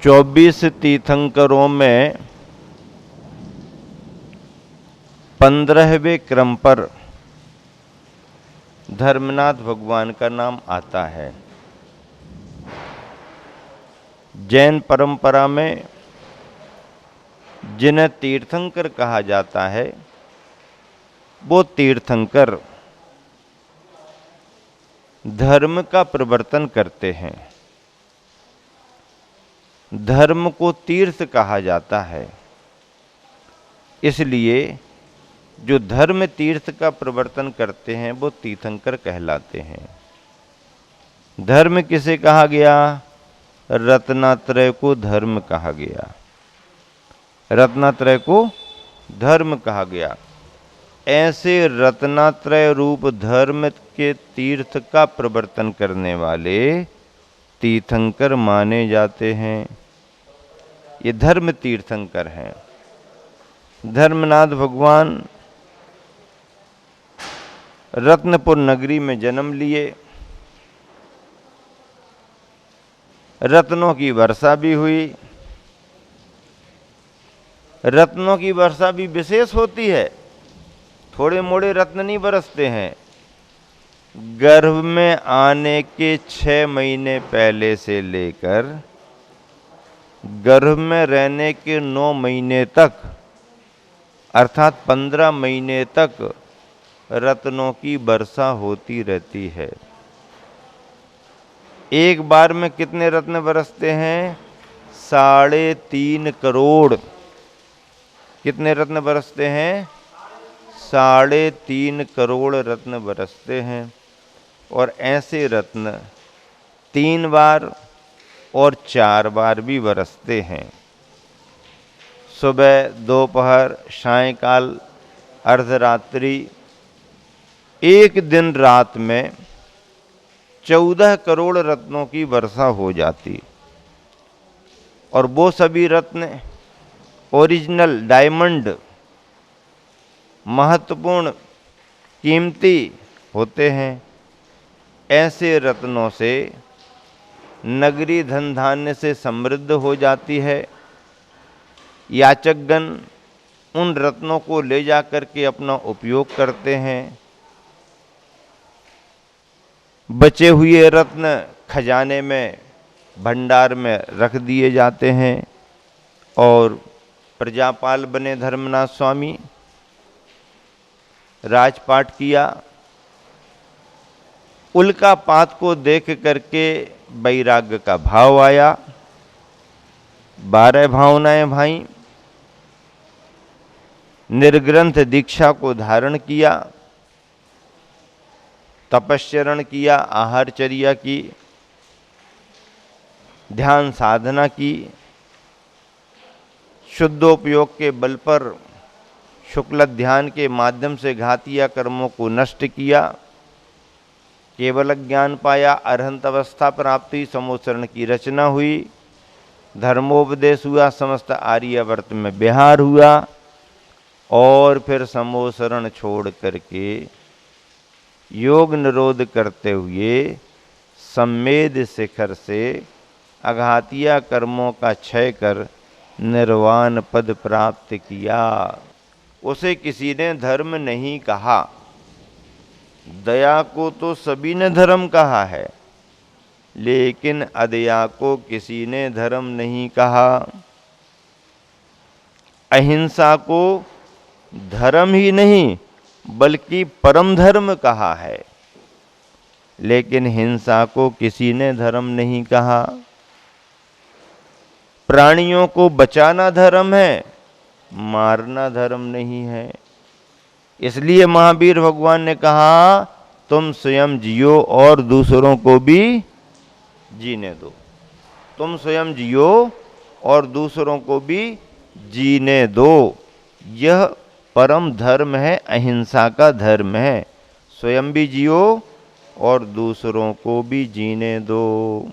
24 तीर्थंकरों में 15वें क्रम पर धर्मनाथ भगवान का नाम आता है। जैन परंपरा में जिन्हें तीर्थंकर कहा जाता है, वो तीर्थंकर धर्म का प्रवर्तन करते हैं। धर्म को तीर्थ कहा जाता है, इसलिए जो धर्म तीर्थ का प्रवर्तन करते हैं वो तीर्थंकर कहलाते हैं। धर्म किसे कहा गया? रत्नात्रय को धर्म कहा गया। रत्नात्रय को धर्म कहा गया। ऐसे रत्नात्रय रूप धर्म के तीर्थ का प्रवर्तन करने वाले तीर्थंकर माने जाते हैं। ये धर्म तीर्थंकर हैं। धर्मनाथ भगवान रत्नपुर नगरी में जन्म लिए। रत्नों की वर्षा भी हुई। रत्नों की वर्षा भी विशेष होती है, थोड़े मोड़े रत्न नहीं बरसते हैं। गर्भ में आने के 6 महीने पहले से लेकर गर्भ में रहने के 9 महीने तक, अर्थात 15 महीने तक रत्नों की वर्षा होती रहती है। एक बार में कितने रत्न बरसते हैं? 3.5 करोड़। कितने रत्न बरसते हैं? 3.5 करोड़ रत्न बरसते हैं। और ऐसे रत्न 3 बार और 4 बार भी बरसते हैं। सुबह, दोपहर, सायंकाल, अर्धरात्रि, एक दिन रात में 14 करोड़ रत्नों की वर्षा हो जाती। और वो सभी रत्न ओरिजिनल डायमंड, महत्वपूर्ण, कीमती होते हैं। ऐसे रत्नों से नगरी धन धान्य से समृद्ध हो जाती है। याचकगण उन रत्नों को ले जाकर के अपना उपयोग करते हैं। बचे हुए रत्न खजाने में, भंडार में रख दिए जाते हैं। और प्रजापाल बने धर्मनाथ स्वामी, राजपाट किया। उल्का पात को देख करके वैराग्य का भाव आया। 12 भावनाएं भाई। निर्ग्रंथ दीक्षा को धारण किया, तपस्चरण किया, आहारचर्या की, ध्यान साधना की, शुद्धोपयोग के बल पर शुक्ल ध्यान के माध्यम से घातीय कर्मों को नष्ट किया, केवल ज्ञान पाया, अरहंत अवस्था प्राप्ति, समोसरण की रचना हुई, धर्मोपदेश हुआ, समस्त आर्यावर्त में विहार हुआ। और फिर समोसरण छोड़ करके योग निरोध करते हुए सम्मेद शिखर से अघातीय कर्मों का क्षय कर निर्वाण पद प्राप्त किया। उसे किसी ने धर्म नहीं कहा। दया को तो सभी ने धर्म कहा है, लेकिन अदया को किसी ने धर्म नहीं कहा। अहिंसा को धर्म ही नहीं बल्कि परम धर्म कहा है, लेकिन हिंसा को किसी ने धर्म नहीं कहा। प्राणियों को बचाना धर्म है, मारना धर्म नहीं है। इसलिए महावीर भगवान ने कहा, तुम स्वयं जियो और दूसरों को भी जीने दो। तुम स्वयं जियो और दूसरों को भी जीने दो। यह परम धर्म है, अहिंसा का धर्म है। स्वयं भी जियो और दूसरों को भी जीने दो।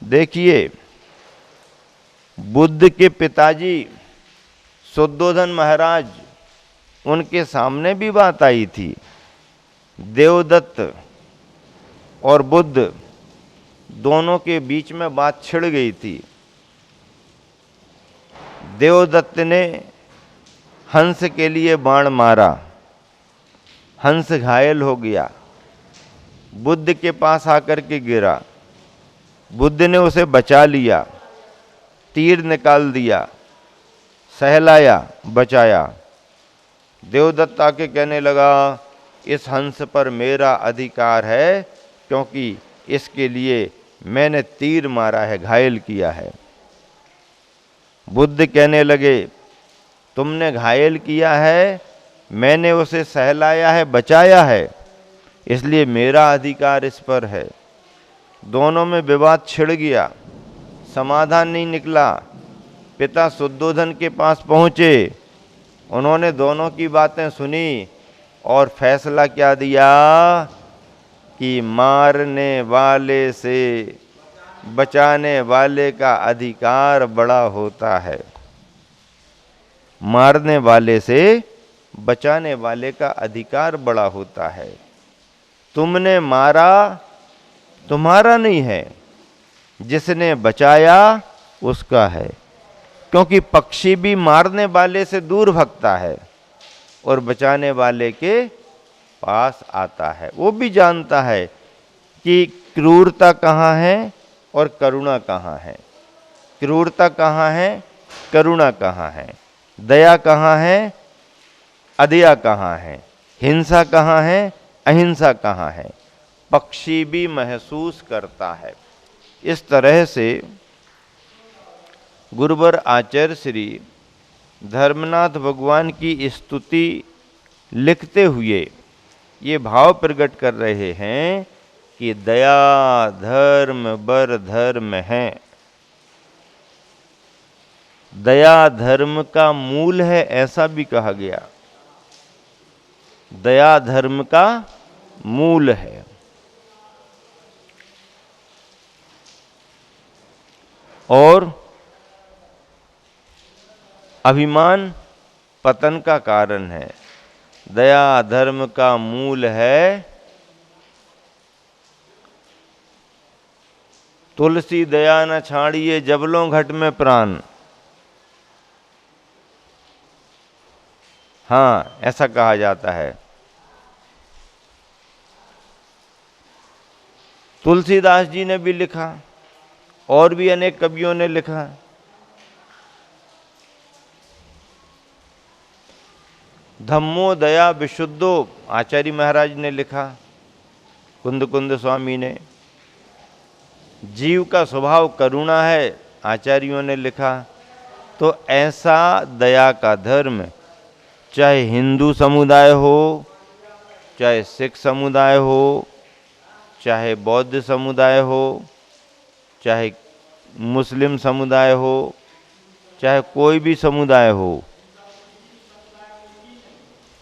देखिए, बुद्ध के पिताजी शुद्धोधन महाराज, उनके सामने भी बात आई थी। देवदत्त और बुद्ध दोनों के बीच में बात छिड़ गई थी। देवदत्त ने हंस के लिए बाण मारा, हंस घायल हो गया, बुद्ध के पास आकर के गिरा, बुद्ध ने उसे बचा लिया, तीर निकाल दिया, सहलाया, बचाया। देवदत्त आके कहने लगा इस हंस पर मेरा अधिकार है क्योंकि इसके लिए मैंने तीर मारा है, घायल किया है। बुद्ध कहने लगे तुमने घायल किया है, मैंने उसे सहलाया है, बचाया है, इसलिए मेरा अधिकार इस पर है। दोनों में विवाद छिड़ गया, समाधान नहीं निकला। पिता शुद्धोधन के पास पहुंचे, उन्होंने दोनों की बातें सुनी और फैसला क्या दिया कि मारने वाले से बचाने वाले का अधिकार बड़ा होता है। मारने वाले से बचाने वाले का अधिकार बड़ा होता है। तुमने मारा तुम्हारा नहीं है, जिसने बचाया उसका है। क्योंकि पक्षी भी मारने वाले से दूर भगता है और बचाने वाले के पास आता है। वो भी जानता है कि क्रूरता कहाँ है और करुणा कहाँ है, क्रूरता कहाँ है, करुणा कहाँ है, दया कहाँ है, अदया कहाँ है, हिंसा कहाँ है, अहिंसा कहाँ है। पक्षी भी महसूस करता है। इस तरह से गुरुवर आचार्य श्री धर्मनाथ भगवान की स्तुति लिखते हुए ये भाव प्रकट कर रहे हैं कि दया धर्म बर धर्म है। दया धर्म का मूल है, ऐसा भी कहा गया। दया धर्म का मूल है। और अभिमान पतन का कारण है। दया धर्म का मूल है। तुलसी दया न छाड़िए जबलों घट में प्राण। हाँ, ऐसा कहा जाता है। तुलसीदास जी ने भी लिखा और भी अनेक कवियों ने लिखा। धम्मो दया विशुद्धो आचार्य महाराज ने लिखा, कुंद कुंद स्वामी ने। जीव का स्वभाव करुणा है, आचार्यों ने लिखा। तो ऐसा दया का धर्म चाहे हिंदू समुदाय हो, चाहे सिख समुदाय हो, चाहे बौद्ध समुदाय हो, चाहे मुस्लिम समुदाय हो, चाहे कोई भी समुदाय हो,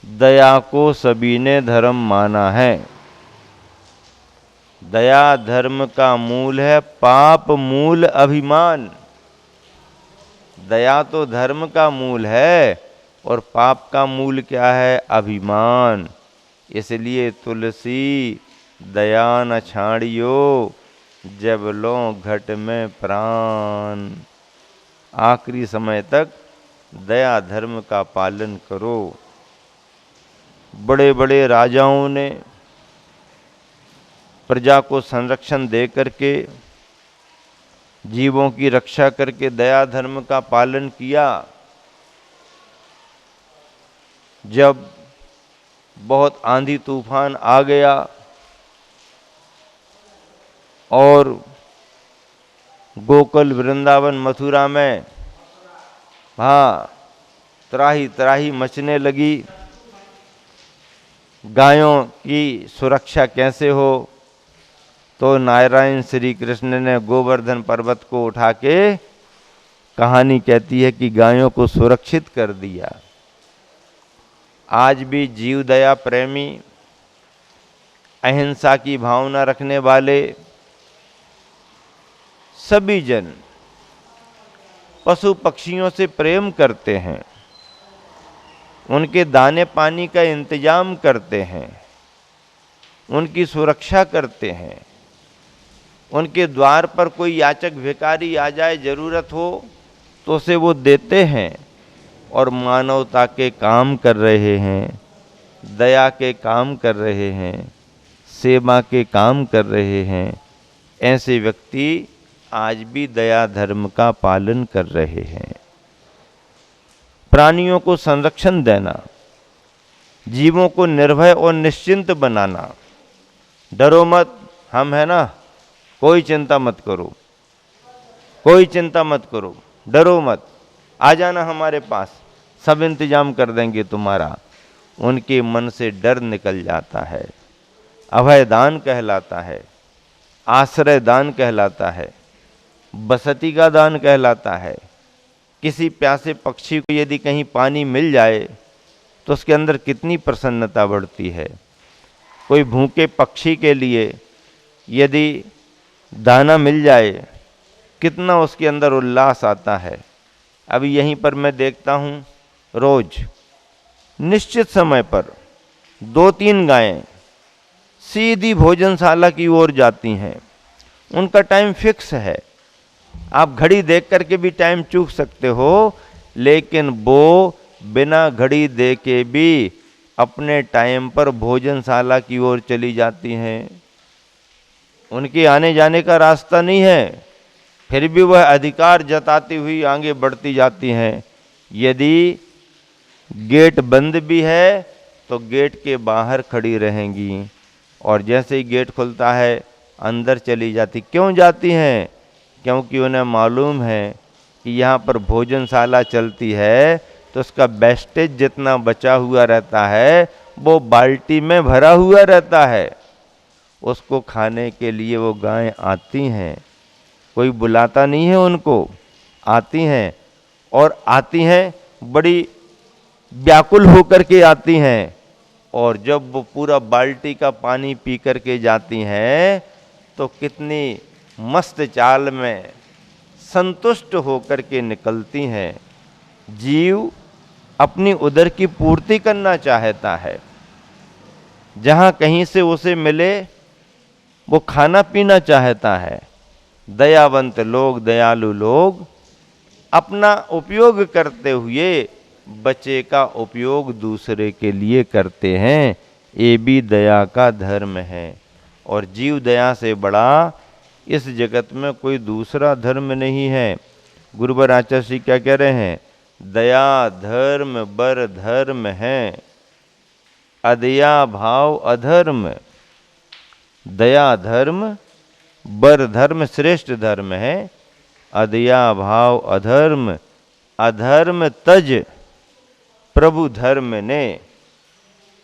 दया को सभी ने धर्म माना है। दया धर्म का मूल है, पाप मूल अभिमान। दया तो धर्म का मूल है और पाप का मूल क्या है? अभिमान। इसलिए तुलसी दया न छाड़ियो जब लो घट में प्राण। आखिरी समय तक दया धर्म का पालन करो। बड़े बड़े राजाओं ने प्रजा को संरक्षण दे करके, जीवों की रक्षा करके दया धर्म का पालन किया। जब बहुत आंधी तूफान आ गया और गोकुल वृंदावन मथुरा में त्राही त्राही मचने लगी, गायों की सुरक्षा कैसे हो, तो नारायण श्री कृष्ण ने गोवर्धन पर्वत को उठा के, कहानी कहती है कि गायों को सुरक्षित कर दिया। आज भी जीव दया प्रेमी, अहिंसा की भावना रखने वाले सभी जन पशु पक्षियों से प्रेम करते हैं, उनके दाने पानी का इंतजाम करते हैं, उनकी सुरक्षा करते हैं। उनके द्वार पर कोई याचक भिखारी आ जाए, जरूरत हो तो उसे वो देते हैं और मानवता के काम कर रहे हैं, दया के काम कर रहे हैं, सेवा के काम कर रहे हैं। ऐसे व्यक्ति आज भी दया धर्म का पालन कर रहे हैं। प्राणियों को संरक्षण देना, जीवों को निर्भय और निश्चिंत बनाना। डरो मत, हम है ना, कोई चिंता मत करो, कोई चिंता मत करो, डरो मत, आ जाना हमारे पास, सब इंतजाम कर देंगे तुम्हारा। उनके मन से डर निकल जाता है। अभय दान कहलाता है, आश्रय दान कहलाता है, बसती का दान कहलाता है। किसी प्यासे पक्षी को यदि कहीं पानी मिल जाए तो उसके अंदर कितनी प्रसन्नता बढ़ती है। कोई भूखे पक्षी के लिए यदि दाना मिल जाए, कितना उसके अंदर उल्लास आता है। अभी यहीं पर मैं देखता हूँ, रोज निश्चित समय पर 2-3 गायें सीधी भोजनशाला की ओर जाती हैं। उनका टाइम फिक्स है, आप घड़ी देख करके भी टाइम चूक सकते हो, लेकिन वो बिना घड़ी देखे भी अपने टाइम पर भोजनशाला की ओर चली जाती हैं। उनके आने जाने का रास्ता नहीं है, फिर भी वह अधिकार जताती हुई आगे बढ़ती जाती हैं। यदि गेट बंद भी है तो गेट के बाहर खड़ी रहेंगी, और जैसे ही गेट खुलता है अंदर चली जाती। क्यों जाती हैं? क्योंकि उन्हें मालूम है कि यहाँ पर भोजनशाला चलती है तो उसका वेस्टेज जितना बचा हुआ रहता है वो बाल्टी में भरा हुआ रहता है। उसको खाने के लिए वो गायें आती हैं, कोई बुलाता नहीं है उनको, आती हैं, और आती हैं बड़ी व्याकुल होकर के आती हैं। और जब वो पूरा बाल्टी का पानी पी करके जाती हैं तो कितनी मस्त चाल में संतुष्ट होकर के निकलती हैं। जीव अपनी उदर की पूर्ति करना चाहता है, जहाँ कहीं से उसे मिले वो खाना पीना चाहता है। दयावंत लोग, दयालु लोग अपना उपयोग करते हुए बचे का उपयोग दूसरे के लिए करते हैं। ये भी दया का धर्म है। और जीव दया से बड़ा इस जगत में कोई दूसरा धर्म नहीं है। गुरुवर आचार्य श्री क्या कह रहे हैं? दया धर्म बर धर्म है, अदया भाव अधर्म। दया धर्म बर धर्म श्रेष्ठ धर्म है, अदया भाव अधर्म। अधर्म तज प्रभु धर्म ने,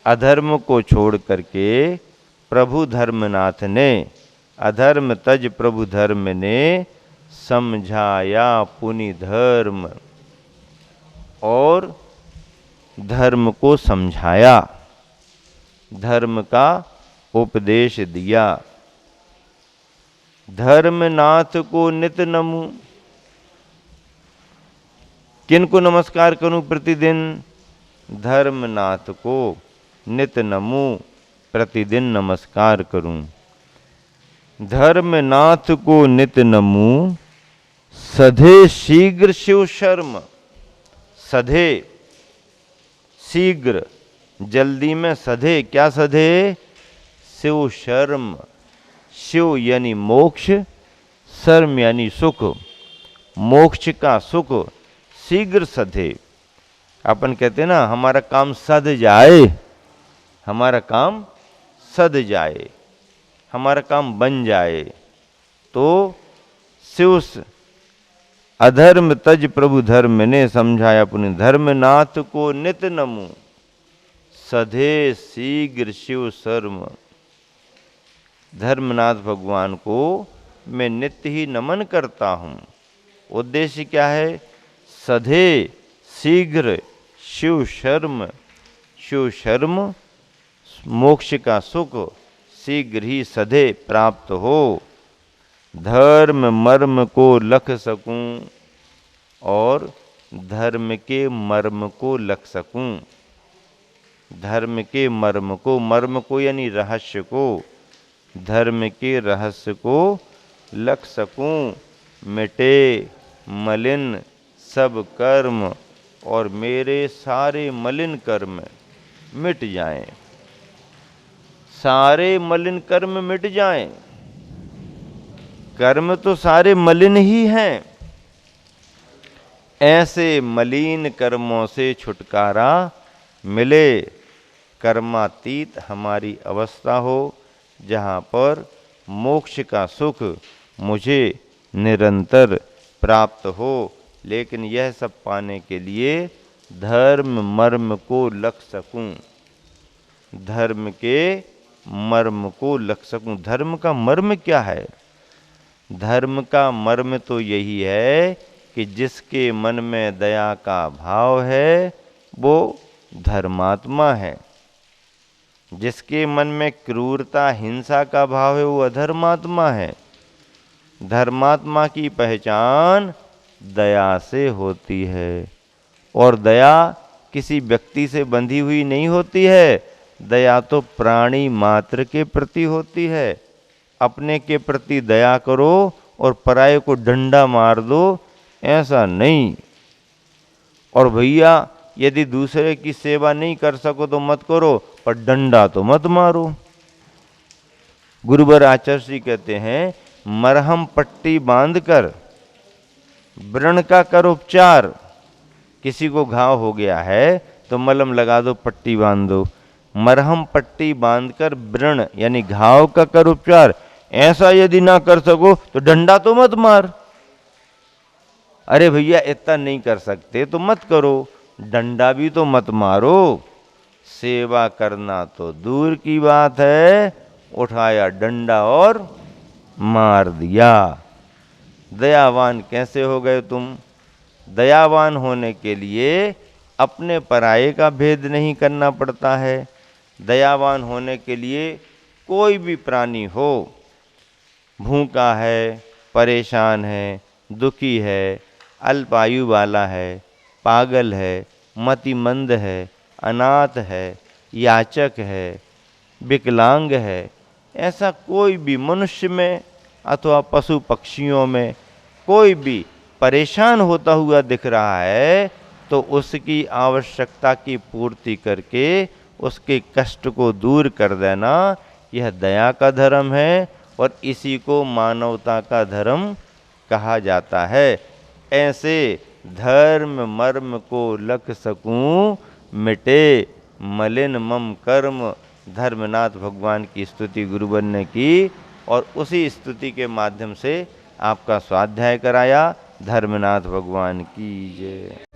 अधर्म को छोड़ करके प्रभु धर्मनाथ ने, अधर्म तज प्रभु धर्म ने समझाया पुनि धर्म, और धर्म को समझाया, धर्म का उपदेश दिया। धर्मनाथ को नित नमु। किनको नमस्कार करूं प्रतिदिन? धर्मनाथ को नित नमु, प्रतिदिन नमस्कार करूं। धर्मनाथ को नित नमु, सधे शीघ्र शिव शर्म। सधे शीघ्र, जल्दी में, सधे क्या सधे? शिव शर्म। शिव यानी मोक्ष, शर्म यानी सुख, मोक्ष का सुख शीघ्र सधे। अपन कहते हैं ना, हमारा काम सध जाए, हमारा काम सध जाए, हमारा काम बन जाए। तो शिव अधर्म तज प्रभु धर्म ने समझाया अपने धर्मनाथ को नित नमु, सधे शीघ्र शिव शर्म। धर्मनाथ भगवान को मैं नित्य ही नमन करता हूँ। उद्देश्य क्या है? सधे शीघ्र शिव शर्म। शिव शर्म मोक्ष का सुख शीघ्र ही सधे प्राप्त हो। धर्म मर्म को लख सकूं और धर्म के मर्म को लख सकूं। धर्म के मर्म को यानी रहस्य को, धर्म के रहस्य को लख सकूं। मिटे मलिन सब कर्म और मेरे सारे मलिन कर्म मिट जाएं, सारे मलिन कर्म मिट जाएं। कर्म तो सारे मलिन ही हैं। ऐसे मलिन कर्मों से छुटकारा मिले, कर्मातीत हमारी अवस्था हो, जहाँ पर मोक्ष का सुख मुझे निरंतर प्राप्त हो। लेकिन यह सब पाने के लिए धर्म मर्म को लग सकूं, धर्म के मर्म को लग सकूं। धर्म का मर्म क्या है? धर्म का मर्म तो यही है कि जिसके मन में दया का भाव है वो धर्मात्मा है, जिसके मन में क्रूरता हिंसा का भाव है वो अधर्मात्मा है। धर्मात्मा की पहचान दया से होती है, और दया किसी व्यक्ति से बंधी हुई नहीं होती है। दया तो प्राणी मात्र के प्रति होती है। अपने के प्रति दया करो और पराये को डंडा मार दो, ऐसा नहीं। और भैया यदि दूसरे की सेवा नहीं कर सको तो मत करो, पर डंडा तो मत मारो। गुरुवर आचार्य श्री कहते हैं, मरहम पट्टी बांधकर व्रण का कर उपचार। किसी को घाव हो गया है तो मलहम लगा दो, पट्टी बांध दो। मरहम पट्टी बांधकर व्रण यानी घाव का कर उपचार। ऐसा यदि ना कर सको तो डंडा तो मत मार। अरे भैया इतना नहीं कर सकते तो मत करो, डंडा भी तो मत मारो। सेवा करना तो दूर की बात है, उठाया डंडा और मार दिया। दयावान कैसे हो गए तुम? दयावान होने के लिए अपने पराये का भेद नहीं करना पड़ता है। दयावान होने के लिए कोई भी प्राणी हो, भूखा है, परेशान है, दुखी है, अल्पायु वाला है, पागल है, मतिमंद है, अनाथ है, याचक है, विकलांग है, ऐसा कोई भी मनुष्य में अथवा पशु पक्षियों में कोई भी परेशान होता हुआ दिख रहा है तो उसकी आवश्यकता की पूर्ति करके उसके कष्ट को दूर कर देना, यह दया का धर्म है और इसी को मानवता का धर्म कहा जाता है। ऐसे धर्म मर्म को लग सकूं, मिटे मलिन मम कर्म। धर्मनाथ भगवान की स्तुति गुरुवर ने की और उसी स्तुति के माध्यम से आपका स्वाध्याय कराया। धर्मनाथ भगवान की जय।